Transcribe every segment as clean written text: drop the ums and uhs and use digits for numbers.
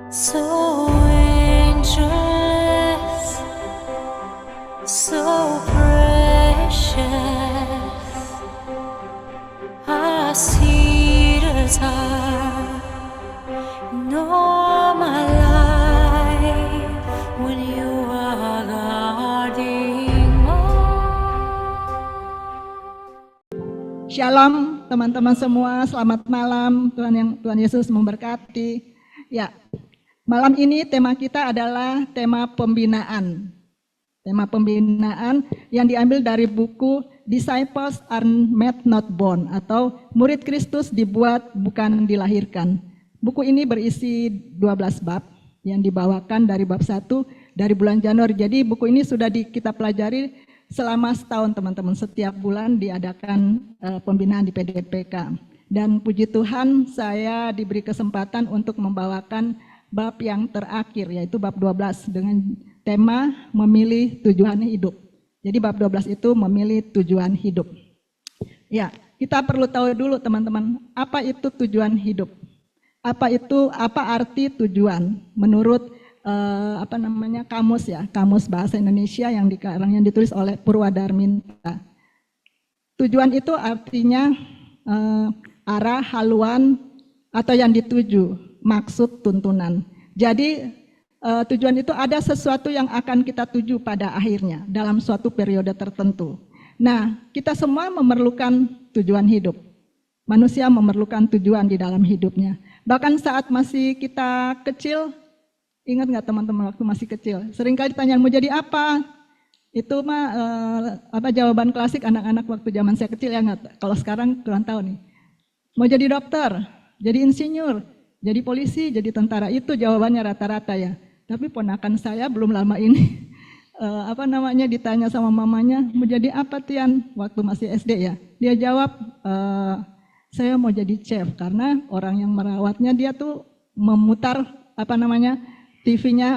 So angeless, so precious, I see the time in all my life when you are guarding all. Shalom teman-teman semua, selamat malam. Tuhan Yesus memberkati. Ya, malam ini tema kita adalah tema pembinaan. Tema pembinaan yang diambil dari buku Disciples Are Made Not Born atau Murid Kristus dibuat bukan dilahirkan. Buku ini berisi 12 bab yang dibawakan dari bab 1 dari bulan Januari. Jadi buku ini sudah kita pelajari selama setahun teman-teman. Setiap bulan diadakan pembinaan di PDPK. Dan puji Tuhan saya diberi kesempatan untuk membawakan bab yang terakhir yaitu bab 12 dengan tema memilih tujuan hidup. Jadi bab 12 itu memilih tujuan hidup. Ya, kita perlu tahu dulu teman-teman, apa itu tujuan hidup? Apa arti tujuan menurut kamus ya, Kamus Bahasa Indonesia yang ditulis oleh Purwadarminta. Tujuan itu artinya arah, haluan atau yang dituju, maksud, tuntunan. Jadi tujuan itu ada sesuatu yang akan kita tuju pada akhirnya dalam suatu periode tertentu. Nah, kita semua memerlukan tujuan hidup. Manusia memerlukan tujuan di dalam hidupnya. Bahkan saat masih kita kecil, ingat nggak teman-teman waktu masih kecil? Seringkali ditanya mau jadi apa? Itu mah jawaban klasik anak-anak waktu zaman saya kecil ya nggak? Kalau sekarang kurang tahu nih. Mau jadi dokter, jadi insinyur, jadi polisi, jadi tentara, itu jawabannya rata-rata ya. Tapi ponakan saya belum lama ini ditanya sama mamanya, mau jadi apa Tian? Waktu masih SD ya. Dia jawab, saya mau jadi chef karena orang yang merawatnya dia tuh memutar TV-nya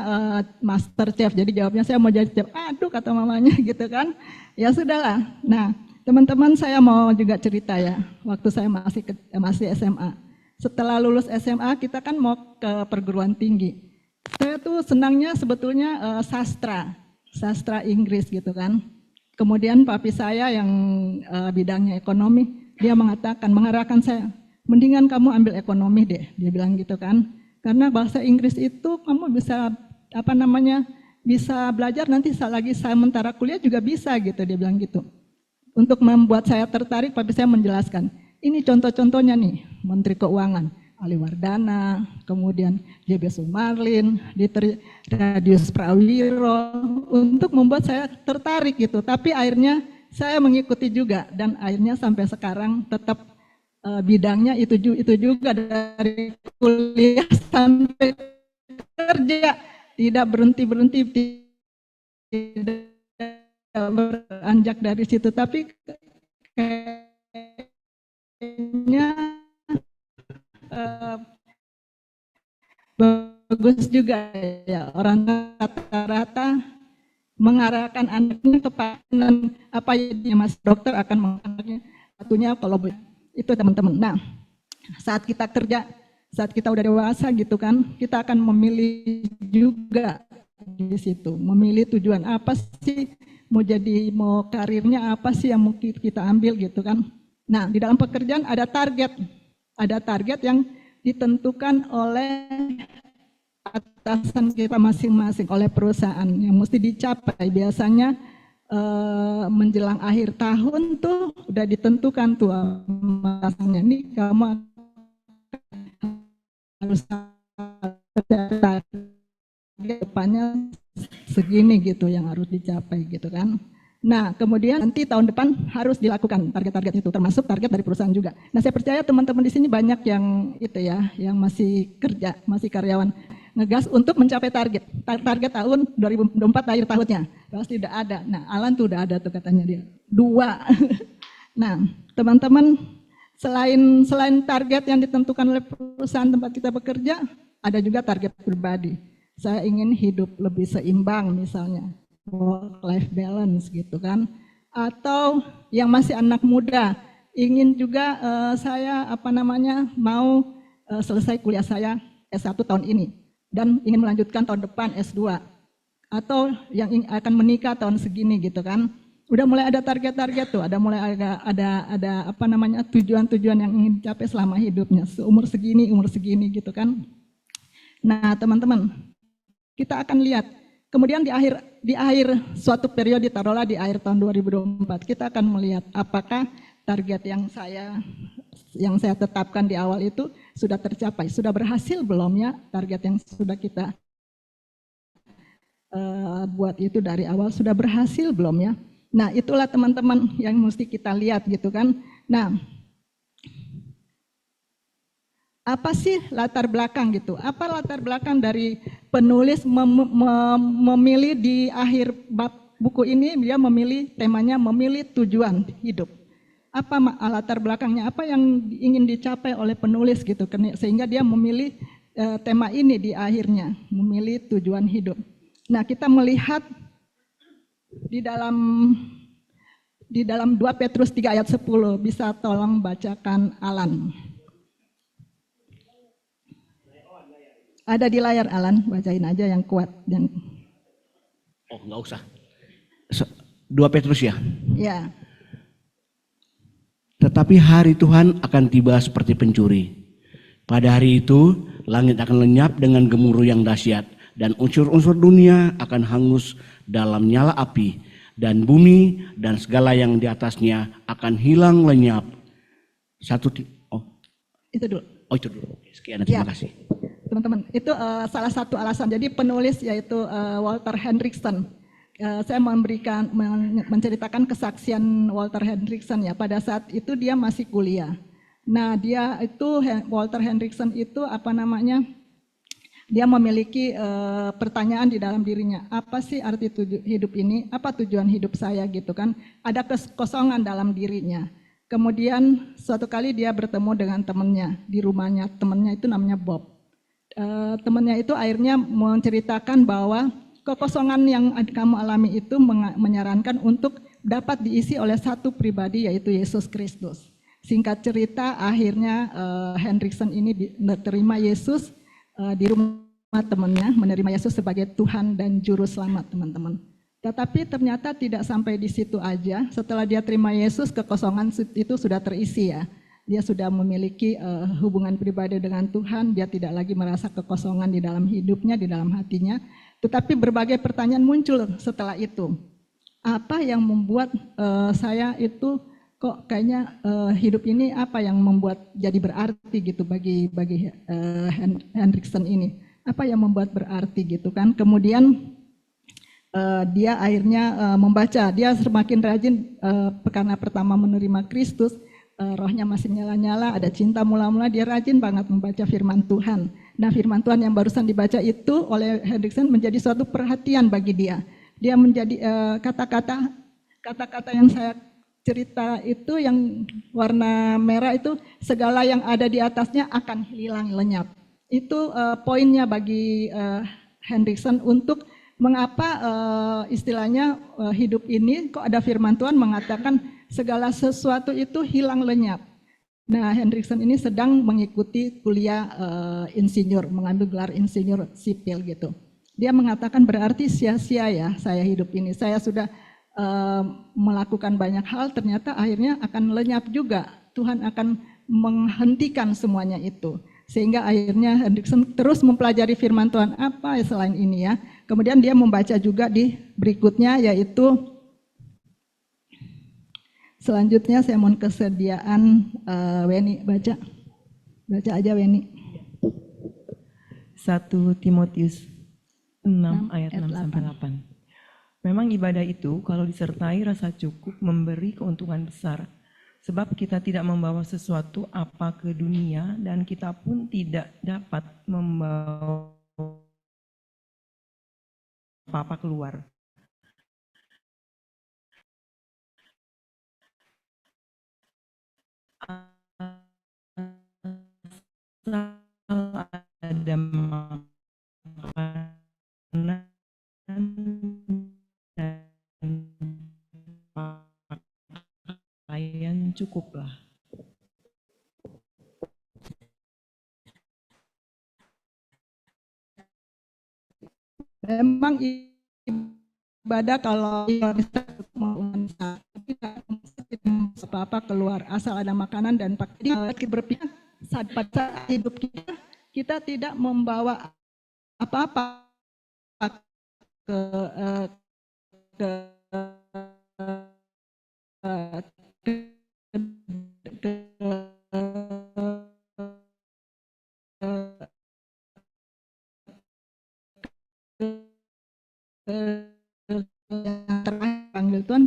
Master Chef. Jadi jawabnya saya mau jadi chef. Aduh kata mamanya gitu kan. Ya sudahlah. Nah, teman-teman saya mau juga cerita ya. Waktu saya masih SMA. Setelah lulus SMA kita kan mau ke perguruan tinggi. Saya tuh senangnya sebetulnya sastra Inggris gitu kan. Kemudian papi saya yang bidangnya ekonomi, dia mengarahkan saya, mendingan kamu ambil ekonomi deh, dia bilang gitu kan. Karena bahasa Inggris itu kamu bisa bisa belajar nanti lagi sementara kuliah juga bisa gitu, dia bilang gitu. Untuk membuat saya tertarik, papi saya menjelaskan, ini contoh-contohnya nih, Menteri Keuangan, Ali Wardana, kemudian J.B. Sumarlin, Radius Prawiro, untuk membuat saya tertarik gitu. Tapi akhirnya saya mengikuti juga, dan akhirnya sampai sekarang tetap bidangnya itu juga dari kuliah sampai kerja, tidak berhenti, tidak beranjak dari situ, tapi kayaknya bagus juga ya, orang rata-rata mengarahkan anaknya kepada apa yang Mas Dokter akan mengarahkannya satunya kalau itu teman-teman. Nah, saat kita kerja, saat kita udah dewasa gitu kan, kita akan memilih juga di situ, memilih tujuan apa sih, mau karirnya apa sih yang mau kita ambil gitu kan. Nah, di dalam pekerjaan ada target yang ditentukan oleh atasan kita masing-masing, oleh perusahaan yang mesti dicapai. Biasanya menjelang akhir tahun tuh udah ditentukan tuh masanya, nih kamu harus depannya segini gitu yang harus dicapai gitu kan. Nah, kemudian nanti tahun depan harus dilakukan target-target itu, termasuk target dari perusahaan juga. Nah, saya percaya teman-teman di sini banyak yang itu ya, yang masih kerja, masih karyawan, ngegas untuk mencapai target tahun 2024 akhir tahunnya. Pasti udah ada. Nah, Alan tuh udah ada tuh katanya dia. 2. Nah, teman-teman, selain target yang ditentukan oleh perusahaan tempat kita bekerja, ada juga target pribadi. Saya ingin hidup lebih seimbang misalnya, work-life balance gitu kan. Atau yang masih anak muda, ingin juga saya mau selesai kuliah saya S1 tahun ini. dan ingin melanjutkan tahun depan S2, atau yang akan menikah tahun segini gitu kan. Udah mulai ada target-target tuh, ada mulai ada apa namanya tujuan-tujuan yang ingin dicapai selama hidupnya, umur segini gitu kan. Nah, teman-teman, kita akan lihat kemudian di akhir suatu periode, taruhlah di akhir tahun 2024, kita akan melihat apakah target yang saya tetapkan di awal itu sudah tercapai, sudah berhasil belum ya target yang sudah kita buat itu dari awal, sudah berhasil belum ya. Nah, itulah teman-teman yang mesti kita lihat gitu kan. Nah, apa sih latar belakang gitu? Apa latar belakang dari penulis memilih di akhir bab buku ini, dia memilih temanya memilih tujuan hidup. Apa latar belakangnya? Apa yang ingin dicapai oleh penulis gitu, sehingga dia memilih tema ini di akhirnya, memilih tujuan hidup. Nah, kita melihat di dalam 2 Petrus 3 ayat 10, bisa tolong bacakan Alan. Ada di layar Alan, bacain aja yang kuat. Oh, nggak usah. 2 Petrus ya? Ya. Tetapi hari Tuhan akan tiba seperti pencuri. Pada hari itu, langit akan lenyap dengan gemuruh yang dahsyat, dan unsur-unsur dunia akan hangus dalam nyala api, dan bumi dan segala yang di atasnya akan hilang lenyap. Itu dulu. Sekian, terima kasih. Teman-teman, itu salah satu alasan. Jadi penulis yaitu Walter Hendrickson. Saya menceritakan kesaksian Walter Hendrickson ya. Pada saat itu dia masih kuliah. Nah, Walter Hendrickson itu dia memiliki pertanyaan di dalam dirinya. Apa sih arti hidup ini? Apa tujuan hidup saya gitu kan? Ada kekosongan dalam dirinya. Kemudian suatu kali dia bertemu dengan temannya di rumahnya. Temannya itu namanya Bob. Temannya itu akhirnya menceritakan bahwa kekosongan yang kamu alami itu menyarankan untuk dapat diisi oleh satu pribadi, yaitu Yesus Kristus. Singkat cerita, akhirnya Hendrickson ini menerima Yesus di rumah temannya, menerima Yesus sebagai Tuhan dan Juru Selamat, teman-teman. Tetapi ternyata tidak sampai di situ aja. Setelah dia terima Yesus, kekosongan itu sudah terisi ya. Dia sudah memiliki hubungan pribadi dengan Tuhan, dia tidak lagi merasa kekosongan di dalam hidupnya, di dalam hatinya. Tetapi berbagai pertanyaan muncul setelah itu. Apa yang membuat saya itu kok kayaknya hidup ini apa yang membuat jadi berarti gitu bagi Hendrickson ini. Apa yang membuat berarti gitu kan. Kemudian dia akhirnya membaca, dia semakin rajin karena pertama menerima Kristus, rohnya masih nyala-nyala, ada cinta mula-mula, dia rajin banget membaca firman Tuhan. Nah, firman Tuhan yang barusan dibaca itu oleh Hendrickson menjadi suatu perhatian bagi dia. Dia menjadi kata-kata yang saya cerita itu yang warna merah itu, segala yang ada di atasnya akan hilang lenyap. Itu poinnya bagi Hendrickson untuk mengapa istilahnya hidup ini kok ada firman Tuhan mengatakan segala sesuatu itu hilang lenyap. Nah, Hendrickson ini sedang mengikuti kuliah insinyur, mengambil gelar insinyur sipil gitu. Dia mengatakan berarti sia-sia ya saya hidup ini. Saya sudah melakukan banyak hal, ternyata akhirnya akan lenyap juga. Tuhan akan menghentikan semuanya itu. Sehingga akhirnya Hendrickson terus mempelajari firman Tuhan apa selain ini ya. Kemudian dia membaca juga di berikutnya, yaitu selanjutnya saya mohon kesediaan Weni baca aja Weni. 1 Timotius 6 ayat 6 sampai 8. Memang ibadah itu kalau disertai rasa cukup memberi keuntungan besar. Sebab kita tidak membawa sesuatu apa ke dunia dan kita pun tidak dapat membawa apa-apa keluar. Ada makanan dan pakaian cukuplah. Memang ibadah kalau bisa tidak apa-apa keluar asal ada makanan dan pakaian. Kita berpikir pada saat hidup kita tidak membawa apa-apa ke ke, ke, ke, yang terakhir panggil Tuhan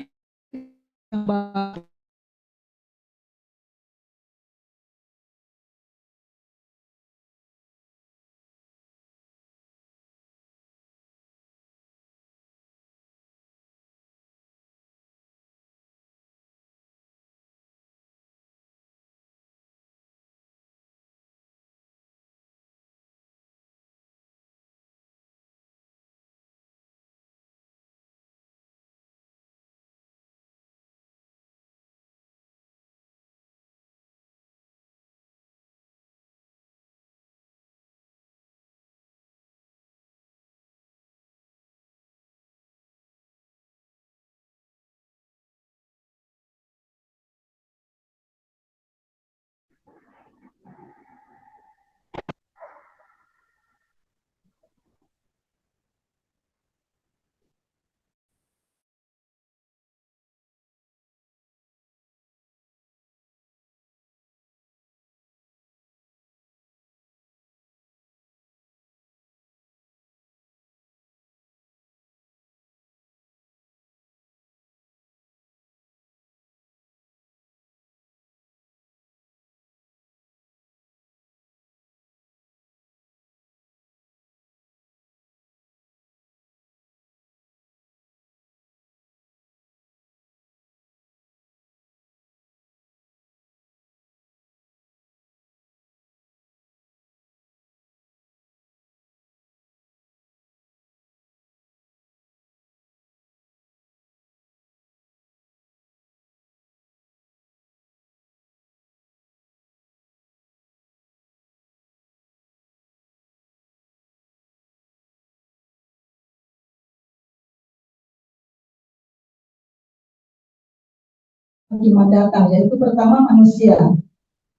Hakiman datang, yaitu pertama manusia.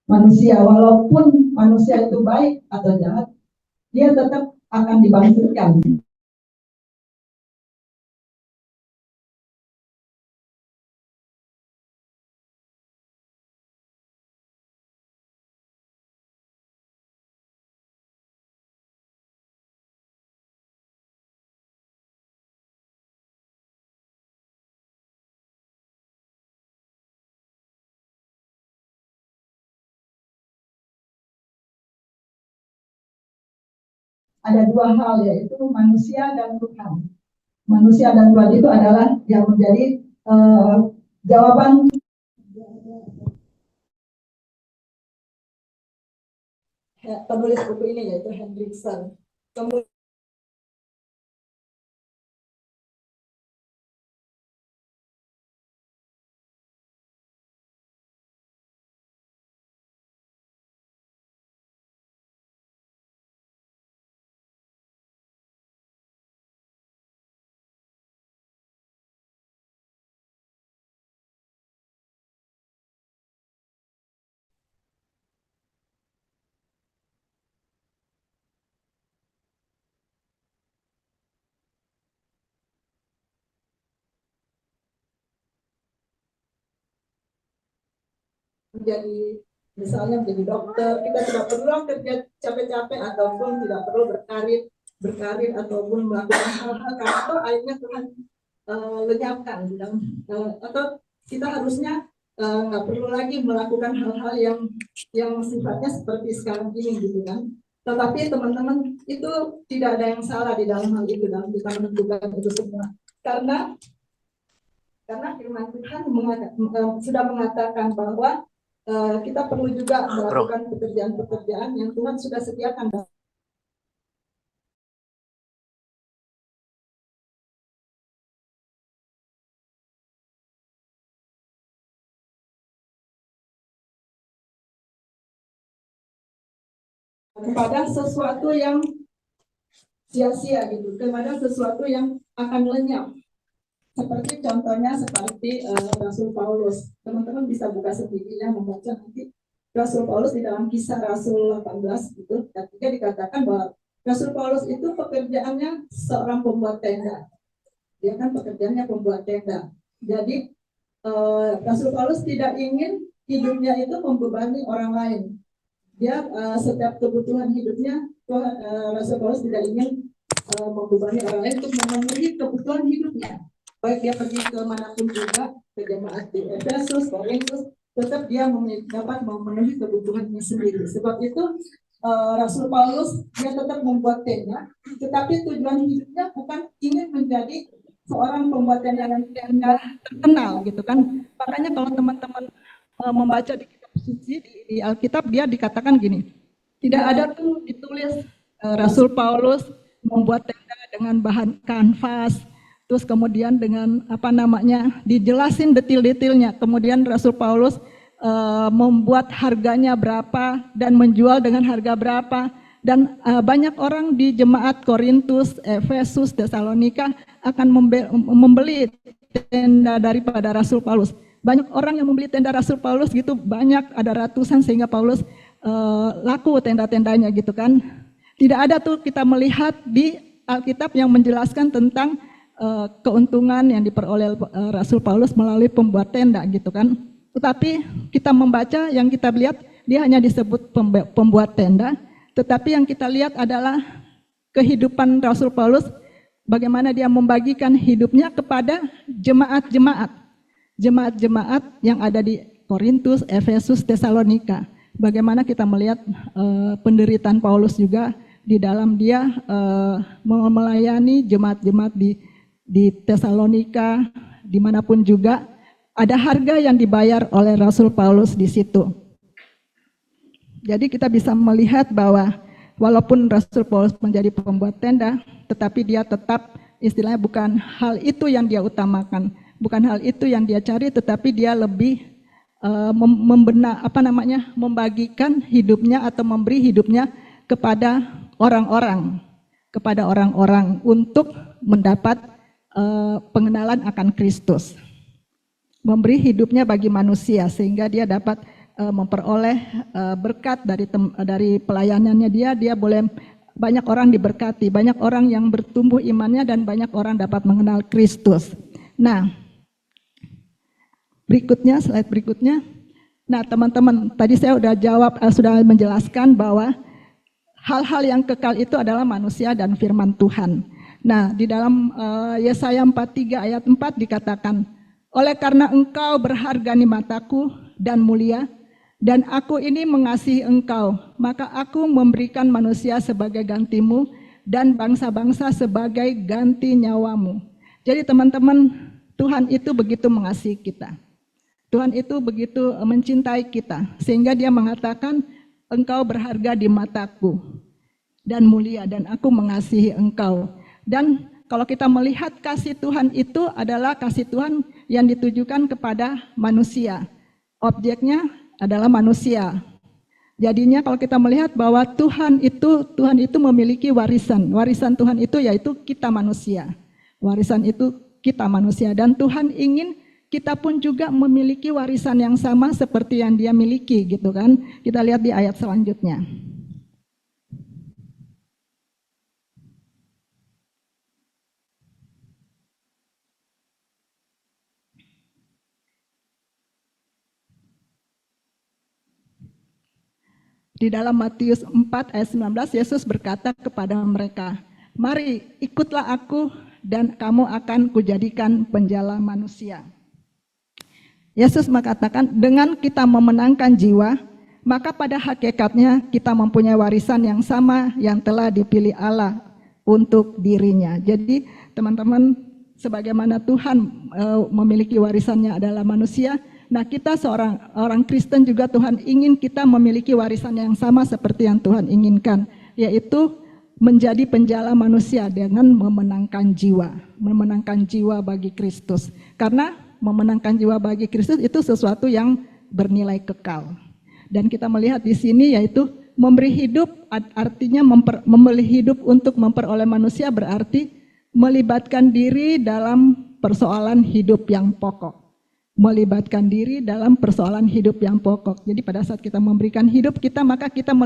Manusia, walaupun manusia itu baik atau jahat, dia tetap akan dibangkitkan. Ada dua hal, yaitu manusia dan Tuhan. Manusia dan Tuhan itu adalah yang menjadi jawaban. Penulis buku ini yaitu Hendrickson. Kemudian menjadi, misalnya menjadi dokter, kita tidak perlu kerja capek-capek ataupun tidak perlu berkarir ataupun melakukan hal-hal kalau akhirnya Tuhan lenyapkan atau kita harusnya nggak perlu lagi melakukan hal-hal yang sifatnya seperti sekarang ini gitu kan. Tetapi teman-teman itu tidak ada yang salah di dalam hal itu, dalam kita menentukan itu semua, karena firman Tuhan sudah mengatakan bahwa kita perlu juga melakukan pekerjaan-pekerjaan yang Tuhan sudah sediakan. Kepada sesuatu yang sia-sia gitu, kepada sesuatu yang akan lenyap. Seperti contohnya Rasul Paulus. Teman-teman bisa buka sendiri membaca nanti Rasul Paulus di dalam Kisah Rasul 18 gitu. Ketika dikatakan bahwa Rasul Paulus itu pekerjaannya seorang pembuat tenda. Dia kan pekerjaannya pembuat tenda. Jadi Rasul Paulus tidak ingin hidupnya itu membebani orang lain. Dia setiap kebutuhan hidupnya, Rasul Paulus tidak ingin membebani orang lain untuk memenuhi kebutuhan hidupnya. Baik dia pergi ke manapun juga, ke jemaat di Efesus, Korintus, tetap dia dapat memenuhi kebutuhannya sendiri. Sebab itu Rasul Paulus dia tetap membuat tenda, tetapi tujuan hidupnya bukan ingin menjadi seorang pembuat tenda yang terkenal gitu kan. Makanya kalau teman-teman membaca di kitab suci di Alkitab, dia dikatakan gini, tidak ada tuh ditulis Rasul Paulus membuat tenda dengan bahan kanvas, terus kemudian dengan dijelasin detail-detailnya, kemudian Rasul Paulus membuat harganya berapa dan menjual dengan harga berapa. Dan banyak orang di jemaat Korintus, Efesus, Tesalonika akan membeli tenda daripada Rasul Paulus. Banyak orang yang membeli tenda Rasul Paulus gitu, banyak, ada ratusan, sehingga Paulus laku tenda-tendanya gitu kan. Tidak ada tuh kita melihat di Alkitab yang menjelaskan tentang keuntungan yang diperoleh Rasul Paulus melalui pembuat tenda gitu kan. Tetapi kita membaca, yang kita lihat dia hanya disebut pembuat tenda, tetapi yang kita lihat adalah kehidupan Rasul Paulus, bagaimana dia membagikan hidupnya kepada jemaat-jemaat yang ada di Korintus, Efesus, Tesalonika. Bagaimana kita melihat penderitaan Paulus juga di dalam dia melayani jemaat-jemaat di Tesalonika, dimanapun juga ada harga yang dibayar oleh Rasul Paulus di situ. Jadi kita bisa melihat bahwa walaupun Rasul Paulus menjadi pembuat tenda, tetapi dia tetap istilahnya bukan hal itu yang dia utamakan, bukan hal itu yang dia cari, tetapi dia lebih membagikan hidupnya atau memberi hidupnya kepada orang-orang untuk mendapat pengenalan akan Kristus. Memberi hidupnya bagi manusia sehingga dia dapat memperoleh berkat dari pelayanannya dia boleh banyak orang diberkati, banyak orang yang bertumbuh imannya dan banyak orang dapat mengenal Kristus. Nah, slide berikutnya. Nah, teman-teman, tadi saya sudah menjelaskan bahwa hal-hal yang kekal itu adalah manusia dan firman Tuhan. Nah, di dalam Yesaya 43 ayat 4 dikatakan, oleh karena engkau berharga di mataku dan mulia, dan aku ini mengasihi engkau, maka aku memberikan manusia sebagai gantimu dan bangsa-bangsa sebagai ganti nyawamu. Jadi teman-teman, Tuhan itu begitu mengasihi kita. Tuhan itu begitu mencintai kita, sehingga dia mengatakan, engkau berharga di mataku dan mulia, dan aku mengasihi engkau. Dan kalau kita melihat kasih Tuhan itu adalah kasih Tuhan yang ditujukan kepada manusia. Objeknya adalah manusia. Jadinya kalau kita melihat bahwa Tuhan itu memiliki warisan. Warisan Tuhan itu yaitu kita manusia. Warisan itu kita manusia, dan Tuhan ingin kita pun juga memiliki warisan yang sama seperti yang Dia miliki gitu kan. Kita lihat di ayat selanjutnya. Di dalam Matius 4 ayat 19, Yesus berkata kepada mereka, mari ikutlah aku dan kamu akan kujadikan penjala manusia. Yesus mengatakan, dengan kita memenangkan jiwa, maka pada hakikatnya kita mempunyai warisan yang sama yang telah dipilih Allah untuk dirinya. Jadi teman-teman, sebagaimana Tuhan memiliki warisannya adalah manusia, nah kita orang Kristen juga Tuhan ingin kita memiliki warisan yang sama seperti yang Tuhan inginkan, yaitu menjadi penjala manusia dengan memenangkan jiwa bagi Kristus. Karena memenangkan jiwa bagi Kristus itu sesuatu yang bernilai kekal. Dan kita melihat di sini yaitu memberi hidup artinya memberi hidup untuk memperoleh manusia berarti melibatkan diri dalam persoalan hidup yang pokok. Melibatkan diri dalam persoalan hidup yang pokok. Jadi pada saat kita memberikan hidup kita, maka kita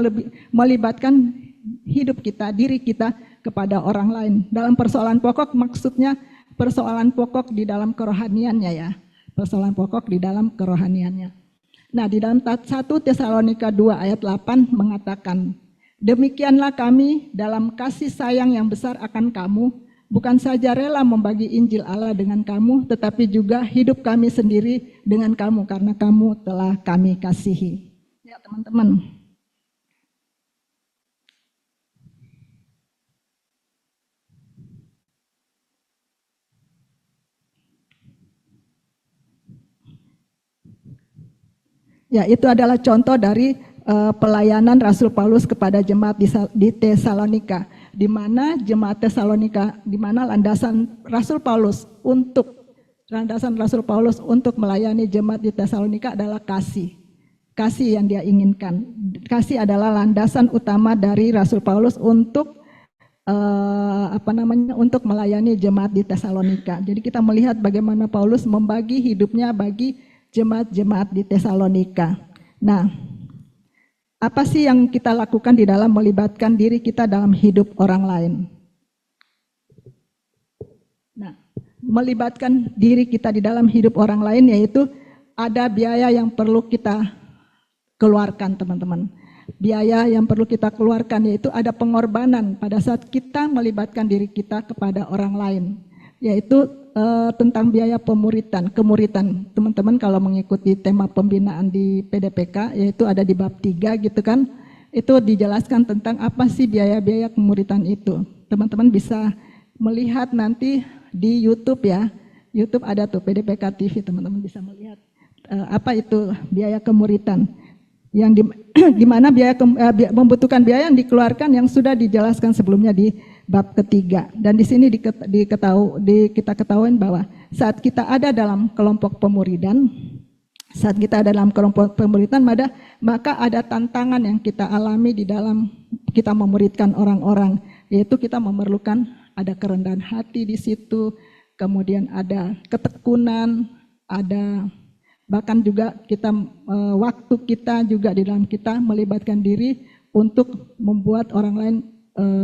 melibatkan hidup kita, diri kita kepada orang lain. Dalam persoalan pokok maksudnya persoalan pokok di dalam kerohaniannya ya. Persoalan pokok di dalam kerohaniannya. Nah, di dalam 1 Tesalonika 2 ayat 8 mengatakan, demikianlah kami dalam kasih sayang yang besar akan kamu, bukan saja rela membagi Injil Allah dengan kamu, tetapi juga hidup kami sendiri dengan kamu, karena kamu telah kami kasihi. Ya teman-teman. Ya, itu adalah contoh dari pelayanan Rasul Paulus kepada jemaat di Tesalonika, di mana jemaat Tesalonika, di mana landasan Rasul Paulus untuk melayani jemaat di Tesalonika adalah kasih. Kasih yang dia inginkan. Kasih adalah landasan utama dari Rasul Paulus untuk untuk melayani jemaat di Tesalonika. Jadi kita melihat bagaimana Paulus membagi hidupnya bagi jemaat-jemaat di Tesalonika. Nah, apa sih yang kita lakukan di dalam melibatkan diri kita dalam hidup orang lain? Nah, melibatkan diri kita di dalam hidup orang lain yaitu ada biaya yang perlu kita keluarkan, teman-teman. Biaya yang perlu kita keluarkan yaitu ada pengorbanan pada saat kita melibatkan diri kita kepada orang lain, yaitu tentang biaya kemuritan. Teman-teman kalau mengikuti tema pembinaan di PDPK, yaitu ada di bab 3 gitu kan, itu dijelaskan tentang apa sih biaya-biaya kemuritan itu. Teman-teman bisa melihat nanti di YouTube ya, YouTube ada tuh PDPK TV, teman-teman bisa melihat apa itu biaya kemuritan. Yang di mana membutuhkan biaya yang dikeluarkan yang sudah dijelaskan sebelumnya di bab ketiga. Dan di sini kita ketahui bahwa saat kita ada dalam kelompok pemuridan, maka ada tantangan yang kita alami di dalam kita memuridkan orang-orang, yaitu kita memerlukan ada kerendahan hati di situ, kemudian ada ketekunan, ada bahkan juga kita waktu kita juga di dalam kita melibatkan diri untuk membuat orang lain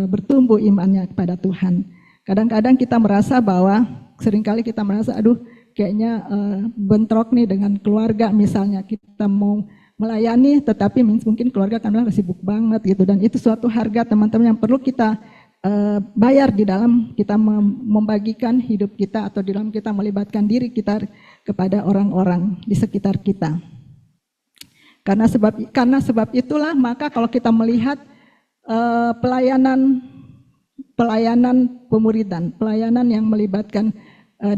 bertumbuh imannya kepada Tuhan. Kadang-kadang kita merasa bahwa seringkali kita merasa aduh kayaknya bentrok nih dengan keluarga, misalnya kita mau melayani tetapi mungkin keluarga kan sibuk banget gitu, dan itu suatu harga teman-teman yang perlu kita bayar di dalam kita membagikan hidup kita atau di dalam kita melibatkan diri kita kepada orang-orang di sekitar kita. Karena sebab itulah maka kalau kita melihat pelayanan pemuridan, pelayanan yang melibatkan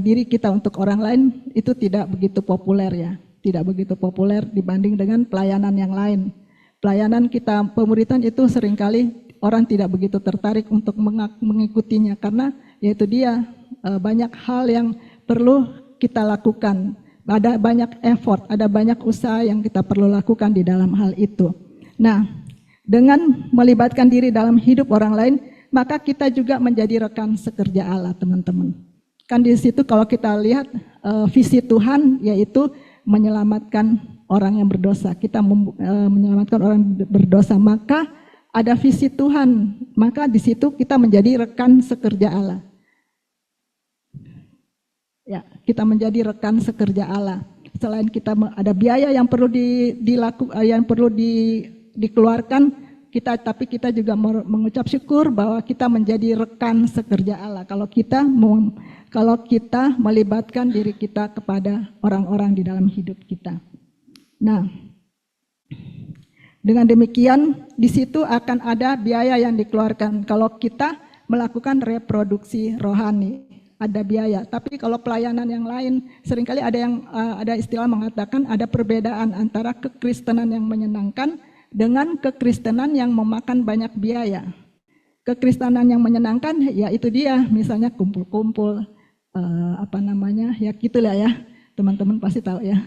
diri kita untuk orang lain itu tidak begitu populer ya, tidak begitu populer dibanding dengan pelayanan yang lain. Pelayanan kita pemuridan itu seringkali orang tidak begitu tertarik untuk mengikutinya karena yaitu dia banyak hal yang perlu kita lakukan, ada banyak effort, ada banyak usaha yang kita perlu lakukan di dalam hal itu. Nah, dengan melibatkan diri dalam hidup orang lain, maka kita juga menjadi rekan sekerja Allah, teman-teman. Kan di situ kalau kita lihat visi Tuhan yaitu menyelamatkan orang yang berdosa, kita menyelamatkan orang berdosa, maka ada visi Tuhan, maka di situ kita menjadi rekan sekerja Allah. Ya, kita menjadi rekan sekerja Allah. Selain kita ada biaya yang perlu dikeluarkan, tapi kita juga mengucap syukur bahwa kita menjadi rekan sekerja Allah. Kalau kita melibatkan diri kita kepada orang-orang di dalam hidup kita. Nah, dengan demikian, di situ akan ada biaya yang dikeluarkan. Kalau kita melakukan reproduksi rohani, ada biaya. Tapi kalau pelayanan yang lain, seringkali ada istilah mengatakan ada perbedaan antara kekristenan yang menyenangkan dengan kekristenan yang memakan banyak biaya. Kekristenan yang menyenangkan, ya itu dia, misalnya kumpul-kumpul, ya gitulah ya, teman-teman pasti tahu ya.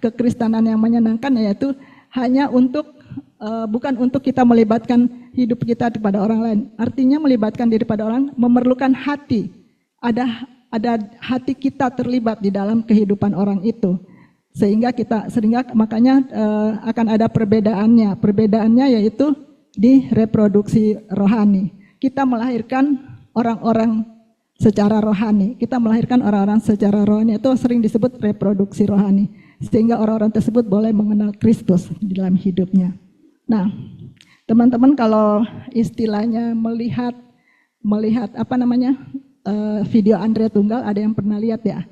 Kekristenan yang menyenangkan yaitu hanya untuk bukan untuk kita melibatkan hidup kita kepada orang lain. Artinya melibatkan diri pada orang memerlukan hati. Ada hati kita terlibat di dalam kehidupan orang itu. Sehingga makanya akan ada perbedaannya. Perbedaannya yaitu di reproduksi rohani. Kita melahirkan orang-orang secara rohani. Kita melahirkan orang-orang secara rohani, itu sering disebut reproduksi rohani. Sehingga orang-orang tersebut boleh mengenal Kristus di dalam hidupnya. Nah, teman-teman kalau istilahnya melihat video Andre Tunggal, ada yang pernah lihat ya?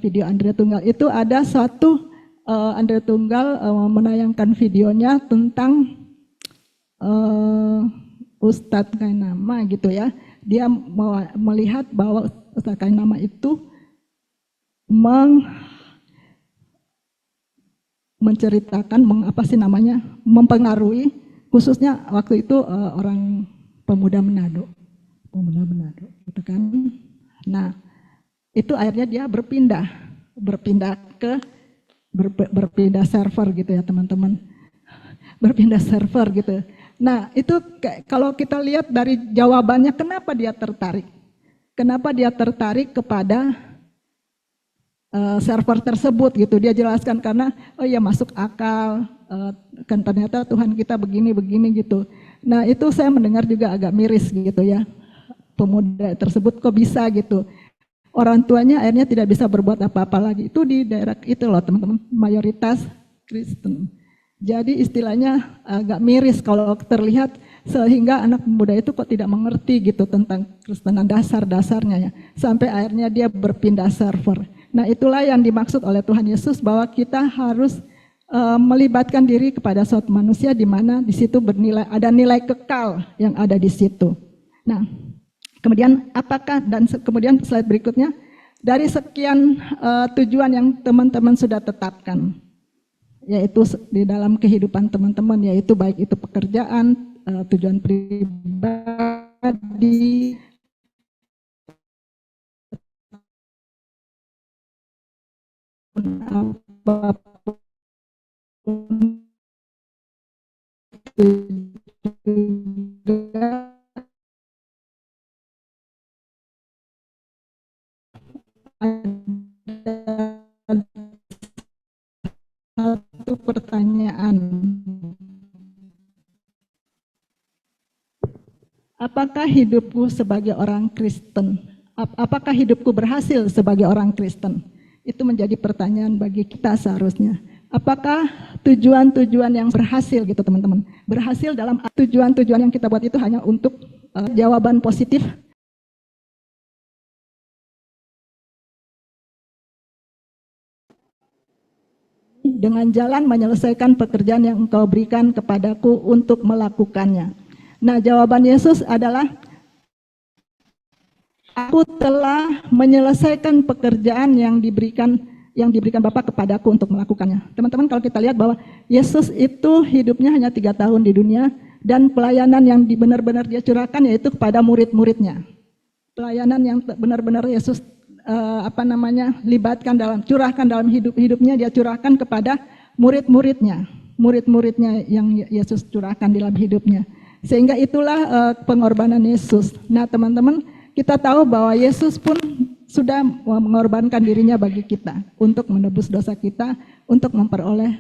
Video Andre Tunggal itu ada suatu Andre Tunggal menayangkan videonya tentang Ustadz Kainama gitu ya. Dia melihat bahwa Ustadz Kainama itu menceritakan mempengaruhi khususnya waktu itu orang pemuda Manado gitu kan. Nah, itu akhirnya dia berpindah server gitu ya teman-teman. Berpindah server gitu. Nah, itu kalau kita lihat dari jawabannya kenapa dia tertarik? Kenapa dia tertarik kepada server tersebut gitu. Dia jelaskan karena masuk akal, kan ternyata Tuhan kita begini gitu. Nah, itu saya mendengar juga agak miris gitu ya. Pemuda tersebut kok bisa gitu. Orang tuanya akhirnya tidak bisa berbuat apa-apa lagi. Itu di daerah itu loh teman-teman, mayoritas Kristen. Jadi istilahnya agak miris kalau terlihat sehingga anak muda itu kok tidak mengerti gitu tentang Kristenan dasar-dasarnya ya. Sampai akhirnya dia berpindah server. Nah, itulah yang dimaksud oleh Tuhan Yesus bahwa kita harus melibatkan diri kepada suatu manusia di mana di situ ada nilai kekal yang ada di situ. Nah, kemudian kemudian slide berikutnya, dari sekian tujuan yang teman-teman sudah tetapkan, yaitu di dalam kehidupan teman-teman, yaitu baik itu pekerjaan, tujuan pribadi, apapun juga ada satu pertanyaan. Apakah hidupku sebagai orang Kristen? Apakah hidupku berhasil sebagai orang Kristen? Itu menjadi pertanyaan bagi kita seharusnya. Apakah tujuan-tujuan yang berhasil gitu teman-teman? Berhasil dalam tujuan-tujuan yang kita buat itu hanya untuk jawaban positif? Dengan jalan menyelesaikan pekerjaan yang Engkau berikan kepadaku untuk melakukannya. Nah, jawaban Yesus adalah, aku telah menyelesaikan pekerjaan yang diberikan Bapa kepadaku untuk melakukannya. Teman-teman, kalau kita lihat bahwa Yesus itu hidupnya hanya 3 tahun di dunia dan pelayanan yang benar-benar dia curahkan yaitu kepada murid-muridnya. Pelayanan yang benar-benar Yesus curahkan dalam hidupnya, dia curahkan kepada murid-muridnya yang Yesus curahkan dalam hidupnya. Sehingga itulah pengorbanan Yesus. Nah, teman-teman, kita tahu bahwa Yesus pun sudah mengorbankan dirinya bagi kita untuk menebus dosa kita, untuk memperoleh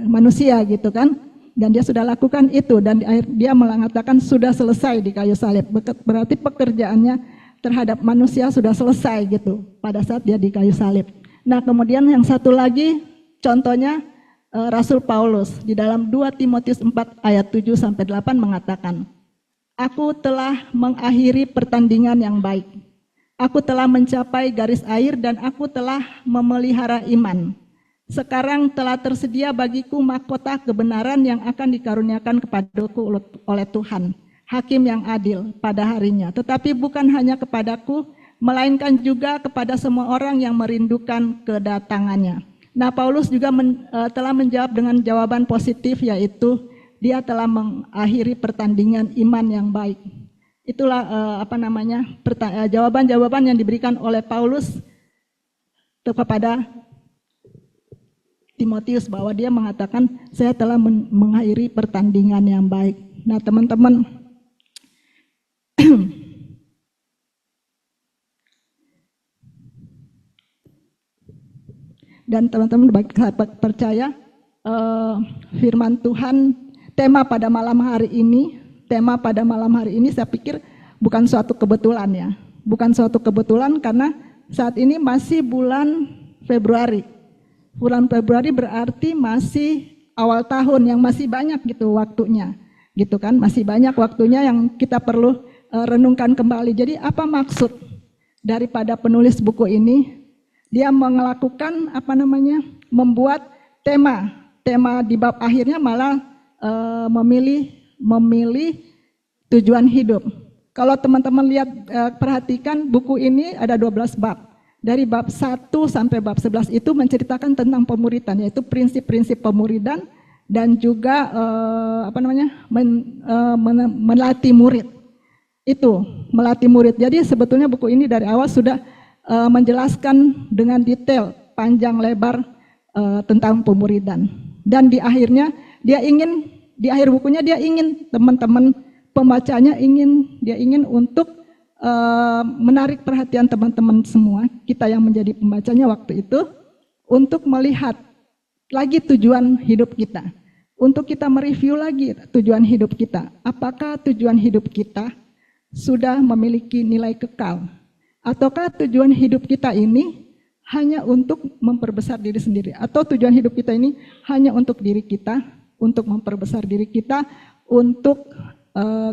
manusia gitu kan. Dan dia sudah lakukan itu dan dia mengatakan sudah selesai di kayu salib. Berarti pekerjaannya terhadap manusia sudah selesai gitu pada saat dia di kayu salib. Nah, kemudian yang satu lagi contohnya Rasul Paulus di dalam 2 Timotius 4 ayat 7-8 mengatakan, aku telah mengakhiri pertandingan yang baik. Aku telah mencapai garis akhir dan aku telah memelihara iman. Sekarang telah tersedia bagiku mahkota kebenaran yang akan dikaruniakan kepadaku oleh Tuhan, Hakim yang adil pada harinya. Tetapi bukan hanya kepadaku, melainkan juga kepada semua orang yang merindukan kedatangannya. Nah, Paulus juga telah menjawab dengan jawaban positif, yaitu dia telah mengakhiri pertandingan iman yang baik. Itulah jawaban-jawaban yang diberikan oleh Paulus kepada Timotius bahwa dia mengatakan saya telah mengakhiri pertandingan yang baik. Nah teman-teman, dan teman-teman percaya firman Tuhan tema pada malam hari ini saya pikir bukan suatu kebetulan ya. Bukan suatu kebetulan karena saat ini masih bulan Februari. Bulan Februari berarti masih awal tahun yang masih banyak gitu waktunya. Gitu kan, masih banyak waktunya yang kita perlu renungkan kembali. Jadi apa maksud daripada penulis buku ini? Dia melakukan membuat tema di bab akhirnya malah memilih tujuan hidup. Kalau teman-teman lihat perhatikan buku ini ada 12 bab. Dari bab 1 sampai bab 11 itu menceritakan tentang pemuridan, yaitu prinsip-prinsip pemuridan dan juga melatih murid. Itu melatih murid. Jadi sebetulnya buku ini dari awal sudah menjelaskan dengan detail panjang lebar tentang pemuridan. Dan di akhirnya di akhir bukunya dia ingin teman-teman pembacanya dia ingin untuk menarik perhatian teman-teman semua, kita yang menjadi pembacanya waktu itu, untuk melihat lagi tujuan hidup kita. Untuk kita mereview lagi tujuan hidup kita. Apakah tujuan hidup kita sudah memiliki nilai kekal? Ataukah tujuan hidup kita ini hanya untuk memperbesar diri sendiri? Atau tujuan hidup kita ini hanya untuk diri kita, untuk memperbesar diri kita, untuk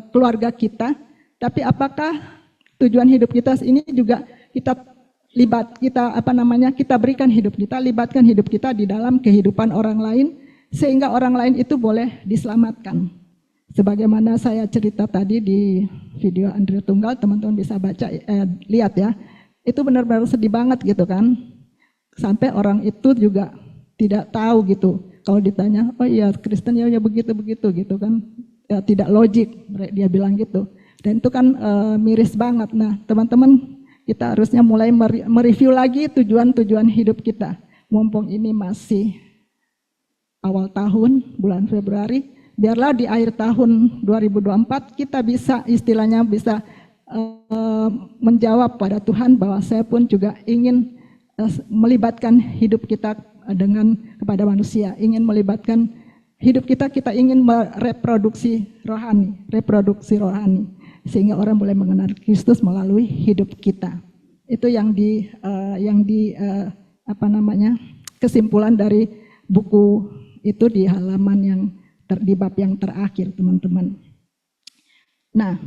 keluarga kita? Tapi apakah tujuan hidup kita ini juga kita berikan hidup kita, libatkan hidup kita di dalam kehidupan orang lain, sehingga orang lain itu boleh diselamatkan. Sebagaimana saya cerita tadi di video Andrea Tunggal, teman-teman bisa lihat ya, itu benar-benar sedih banget gitu kan, sampai orang itu juga tidak tahu gitu, kalau ditanya, oh iya Kristen ya begitu gitu kan, ya, tidak logik dia bilang gitu. Dan itu kan miris banget. Nah teman-teman, kita harusnya mulai mereview lagi tujuan-tujuan hidup kita. Mumpung ini masih awal tahun, bulan Februari, biarlah di akhir tahun 2024 kita bisa istilahnya bisa menjawab pada Tuhan bahwa saya pun juga ingin melibatkan hidup kita kepada manusia, ingin melibatkan hidup kita ingin mereproduksi rohani, sehingga orang boleh mengenal Kristus melalui hidup kita. Itu kesimpulan dari buku itu di halaman di bab yang terakhir, teman-teman. Nah,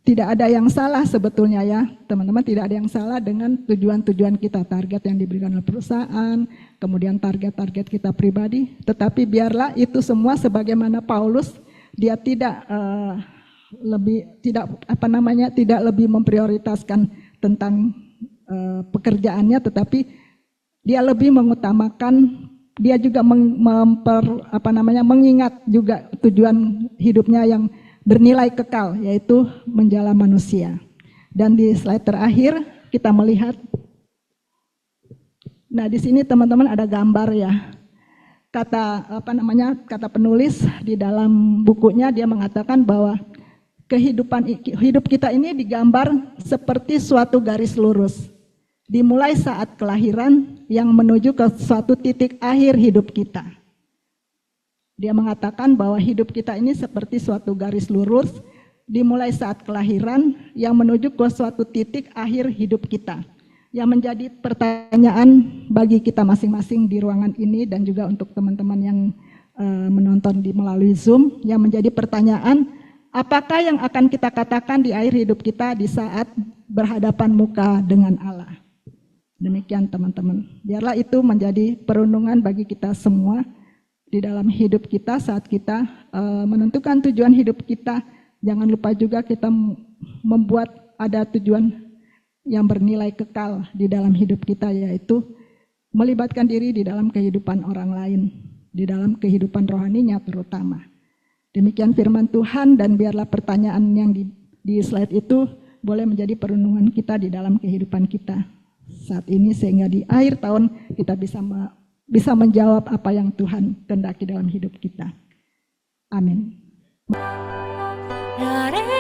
tidak ada yang salah sebetulnya ya, teman-teman, tidak ada yang salah dengan tujuan-tujuan kita, target yang diberikan oleh perusahaan, kemudian target-target kita pribadi, tetapi biarlah itu semua sebagaimana Paulus, dia tidak lebih memprioritaskan tentang pekerjaannya, tetapi dia lebih mengutamakan, dia juga mengingat juga tujuan hidupnya yang bernilai kekal, yaitu menjala manusia. Dan di slide terakhir kita melihat, nah di sini teman-teman ada gambar ya. Kata penulis di dalam bukunya, dia mengatakan bahwa hidup kita ini digambar seperti suatu garis lurus, dimulai saat kelahiran yang menuju ke suatu titik akhir hidup kita. Dia mengatakan bahwa hidup kita ini seperti suatu garis lurus, dimulai saat kelahiran yang menuju ke suatu titik akhir hidup kita. Yang menjadi pertanyaan bagi kita masing-masing di ruangan ini dan juga untuk teman-teman yang menonton melalui Zoom, yang menjadi pertanyaan, apakah yang akan kita katakan di akhir hidup kita di saat berhadapan muka dengan Allah? Demikian teman-teman. Biarlah itu menjadi perenungan bagi kita semua di dalam hidup kita saat kita menentukan tujuan hidup kita. Jangan lupa juga kita membuat ada tujuan yang bernilai kekal di dalam hidup kita, yaitu melibatkan diri di dalam kehidupan orang lain, di dalam kehidupan rohaninya terutama. Demikian firman Tuhan, dan biarlah pertanyaan yang di slide itu boleh menjadi perenungan kita di dalam kehidupan kita saat ini, sehingga di akhir tahun kita bisa bisa menjawab apa yang Tuhan kehendaki dalam hidup kita. Amin. Da-da.